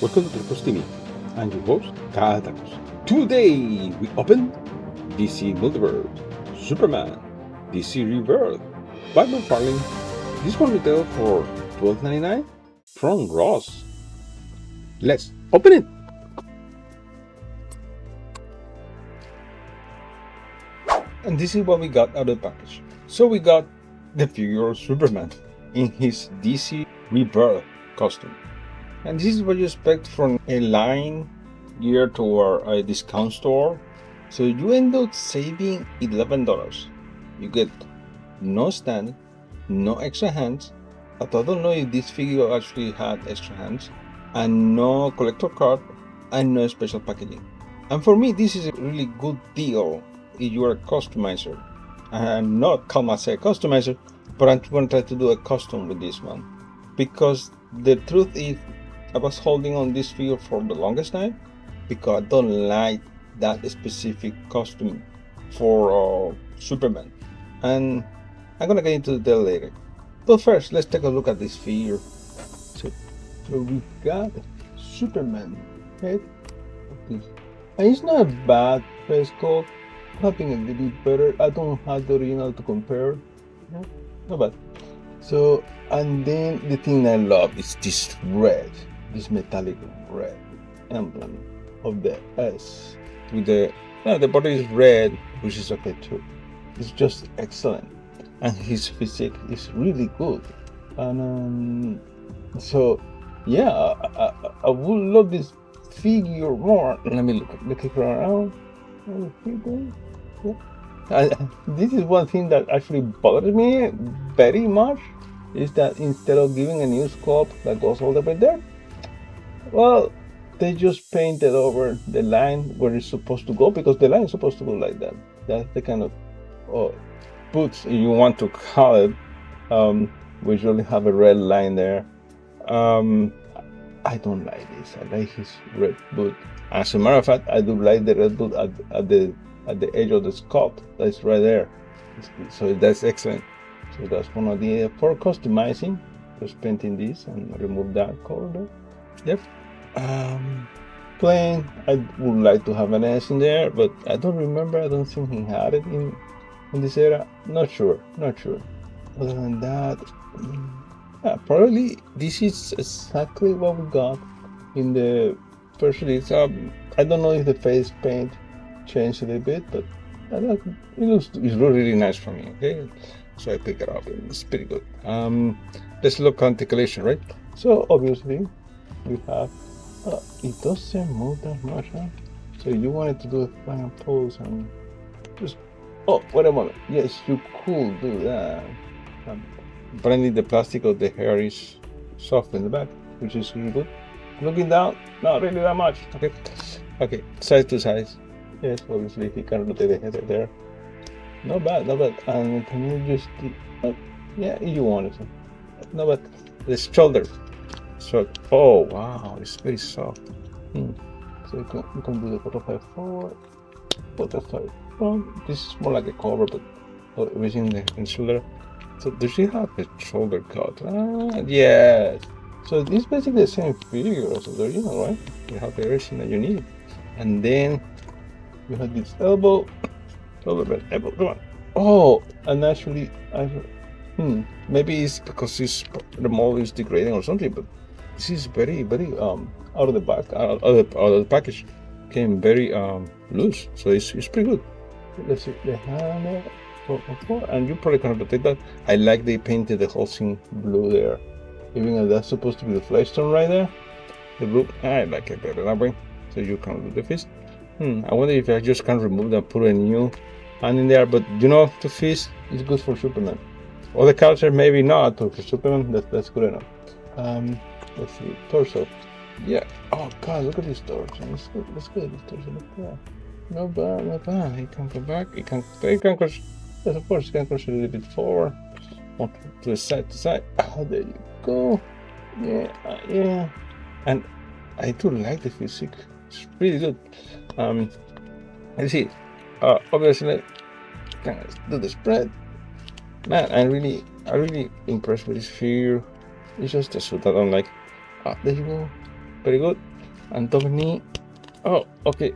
Welcome to DrakusTV. I'm your host, Drakus. Today we open DC Rebirth Superman, DC Rebirth by McFarlane. This one retail for $12.99 from Ross. Let's open it. And this is what we got out of the package. So we got the figure of Superman in his DC Rebirth costume. And this is what you expect from a line geared toward a discount store. So you end up saving $11. You get no stand, no extra hands. Although I don't know if this figure actually had extra hands, and no collector card, and no special packaging. And for me, this is a really good deal if you are a customizer. I'm not call myself a customizer, but I'm going to try to do a custom with this one, because the truth is, I was holding on this figure for the longest time because I don't like that specific costume for Superman, and I'm gonna get into that later. But first, let's take a look at this figure. So we got Superman head, and it's not a bad face sculpt. I think a little bit better. I don't have the original to compare. Yeah, not bad. So, and then the thing I love is this red. This metallic red emblem of the S with the body is red, which is okay too. It's just excellent, and his physique is really good. And so yeah, I would love this figure more. Let me look it around. This is one thing that actually bothers me very much, is that instead of giving a new sculpt that goes all the way there, well, they just painted over the line where it's supposed to go, because the line is supposed to go like that. That's the kind of boots, if you want to call it, which only have a red line there. I don't like this. I like his red boot. As a matter of fact, I do like the red boot at the edge of the sculpt. That's right there. So that's excellent. So that's one of the for customizing. Just painting this and remove that color there. Yep. Plain. I would like to have an S in there, but I don't remember. I don't think he had it in this era. Not sure. Other than that, yeah, probably this is exactly what we got in the first release. I don't know if the face paint changed a little bit, but it's really nice for me. Okay, so I pick it up. It's pretty good. Let's look at Articulation, right? So obviously we have. It doesn't move that much, huh? So you wanted to do a final pose and just, oh, wait a moment. Yes, you could do that. Apparently the plastic of the hair is soft in the back, which is really good. Looking down, not really that much. Okay, side to side. Yes, obviously if you can rotate the head there. Not bad. And can you just, yeah, if you wanted to. No, but the shoulder. So, oh wow, it's very soft. So you can do the butterfly forward, butterfly front. This is more like a cover, but within the shoulder. So does she have a shoulder cut? Yes. So this is basically the same figure as the original, right? You have everything that you need, and then you have this elbow, elbow. Come on. Oh, and actually, maybe it's because the mold is degrading or something, but this is very, very out of the back, out of the package. Came very loose, so it's pretty good. Let's see the hand there. And you probably can rotate that. I like they painted the whole thing blue there, even though that's supposed to be the flagstone right there. The blue, I like it better that way. So you can do the fist. I wonder if I just can remove that, put a new hand in there. But you know, the fist is good for Superman. Other characters maybe not, but for Superman that's good enough. Let's see, torso. Yeah. Oh God, look at this torso. Let's go at this torso. Look at that. Not bad. He can go back. He can crush. Yes, of course, he can crush a little bit forward, to the side to side. There you go. Yeah. And I do like the physique. It's pretty good. Let's see. Obviously, can do the spread. Man, I'm really impressed with this figure. It's just a suit I don't like. There you go. very good. And top knee, oh, okay.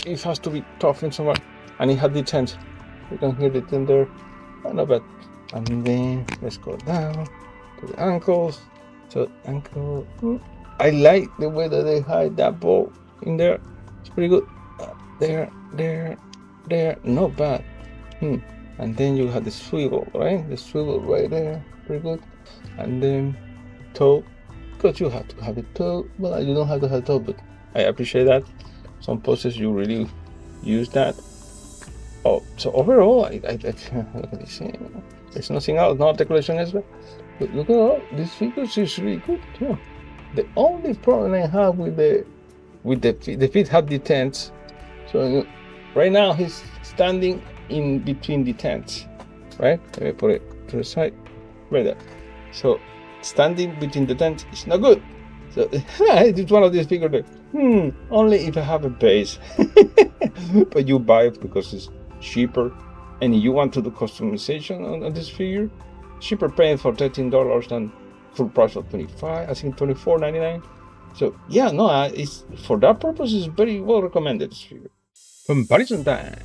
It has to be toughened somewhere. And it had the tent. You can hear the tent there. Not bad. And then let's go down to the ankles. So ankle, I like the way that they hide that ball in there. It's pretty good. There, not bad. And then you have the swivel, right? The swivel right there, pretty good. And then toe, because you have to have a toe. Well, you don't have to have a toe, but I appreciate that. Some poses you really use that. Oh, so overall, I look at this. There's nothing else, no articulation as well. But look at all these figures is really good. Yeah. The only problem I have with the feet have the tents. So right now he's standing in between the tents, right? Let me put it to the side, right there. So standing between the tents is not good. So it's one of these figures that only if I have a base. But you buy it because it's cheaper, and if you want to do customization on this figure, cheaper paying for $13 than full price of $25. I think $24.99. So yeah, no, it's for that purpose. It's very well recommended, this figure. Comparison time.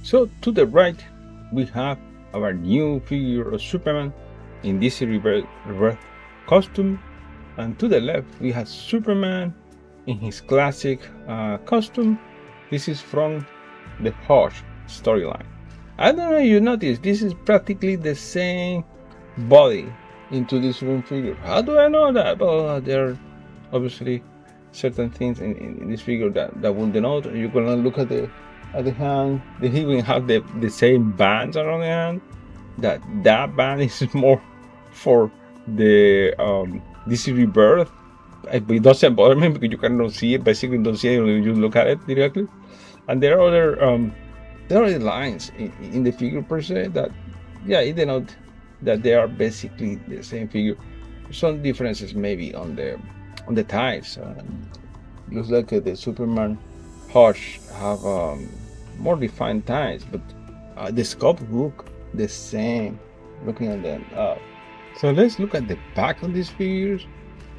So to the right, we have our new figure of Superman in DC Rebirth costume, and to the left we have Superman in his classic costume. This is from the Hush storyline. I don't know if you noticed, this is practically the same body into this figure. How do I know that? Well, there are obviously certain things in this figure that will denote. You're gonna look at the hand. They even have the same bands around the hand. That band is more for the DC Rebirth. It doesn't bother me because you cannot see it. Basically, don't see it when you look at it directly. And there are other lines in the figure per se that, yeah, it denote that they are basically the same figure. Some differences maybe on the ties. Looks like the Superman Hush have more defined ties, but the sculpt look the same. Looking at them. So let's look at the back of these figures,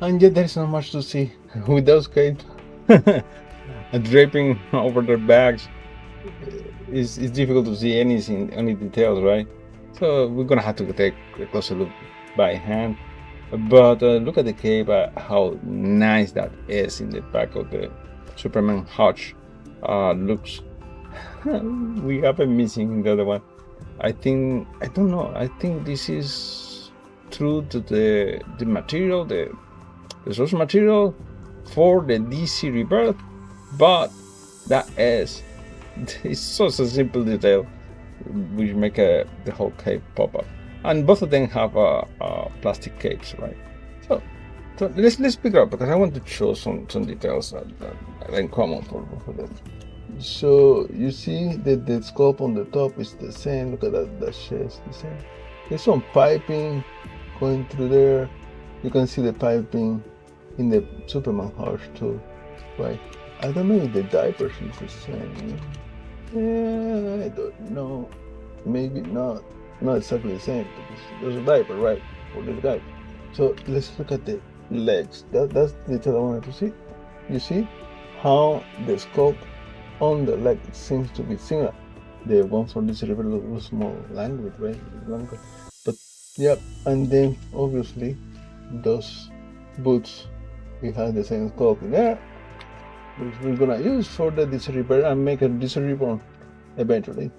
and yet there's not much to see with those capes. Draping over their backs. It's difficult to see anything, any details, right? So we're gonna have to take a closer look by hand. But look at the cape, how nice that is in the back of the Superman Hush. Looks. We have a missing the other one. I don't know. I think this is true to the material, the source material for the DC Rebirth, but that is. It's such a simple detail which make the whole cape pop up, and both of them have plastic capes, right? So let's pick up because I want to show some details that are in common for both of them. So you see that the sculpt on the top is the same. Look at that chest, the same. There's some piping going through there. You can see the piping in the Superman Hush too, right? I don't know if the diapers is the same. Yeah, I don't know. Maybe not exactly the same because there's a diaper, right? For the diaper. So let's look at the legs. That's the detail I wanted to see. You see how the sculpt on the leg seems to be similar. The one for this river was more languid, right? Longer. But yeah, and then obviously those boots, we have the same sculpt in there, which we're gonna use for the DC Rebirth and make a DC Reborn eventually.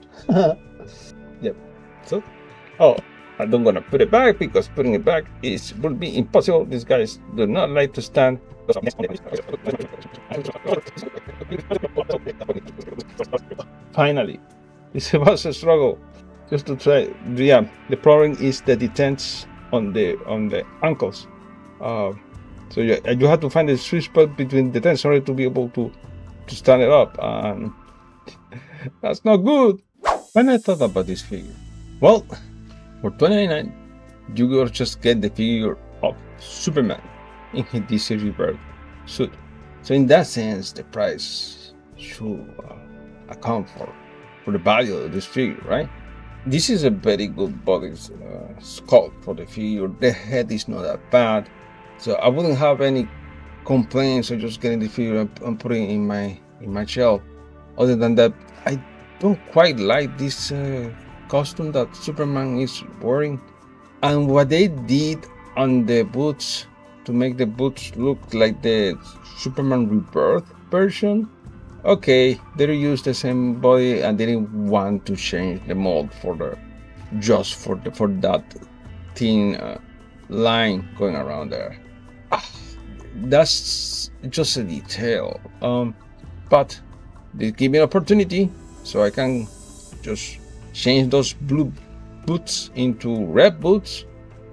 Yep. So, I don't gonna put it back because putting it back would be impossible. These guys do not like to stand. Finally, it was a struggle just to try. Yeah, the problem is the detents on the ankles. So you have to find the sweet spot between the tents in order to be able to stand it up, and that's not good. When I thought about this figure, well, for $29.99, you will just get the figure of Superman in his DC Rebirth suit. So in that sense, the price should account for the value of this figure, right? This is a very good body sculpt for the figure. The head is not that bad, so I wouldn't have any complaints or just getting the figure and putting it in my shelf. Other than that, I don't quite like this costume that Superman is wearing, and what they did on the boots to make the boots look like the Superman Rebirth version. Okay, they used the same body and they didn't want to change the mold for that thin line going around there. That's just a detail. But they give me an opportunity, so I can just change those blue boots into red boots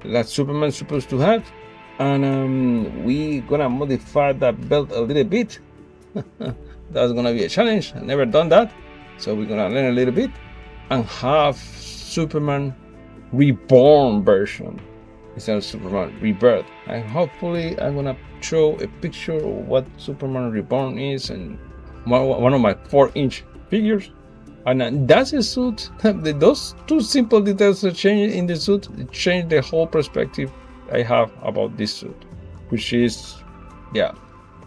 that Superman's supposed to have, and we gonna modify that belt a little bit. That's gonna be a challenge. I've never done that, so we're gonna learn a little bit and have Superman Reborn version instead of Superman Rebirth. And hopefully I'm gonna show a picture of what Superman Reborn is and one of my 4-inch figures. And that's a suit. Those two simple details that change in the suit change the whole perspective I have about this suit, which is, yeah,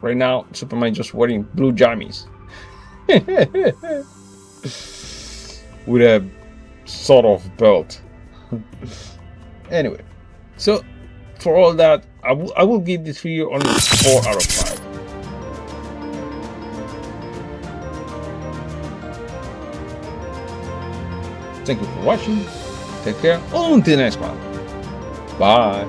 right now Superman just wearing blue jammies with a sort of belt. Anyway, so for all that, I will give this figure only 4 out of 5. Thank you for watching. Take care. Until next one. Bye.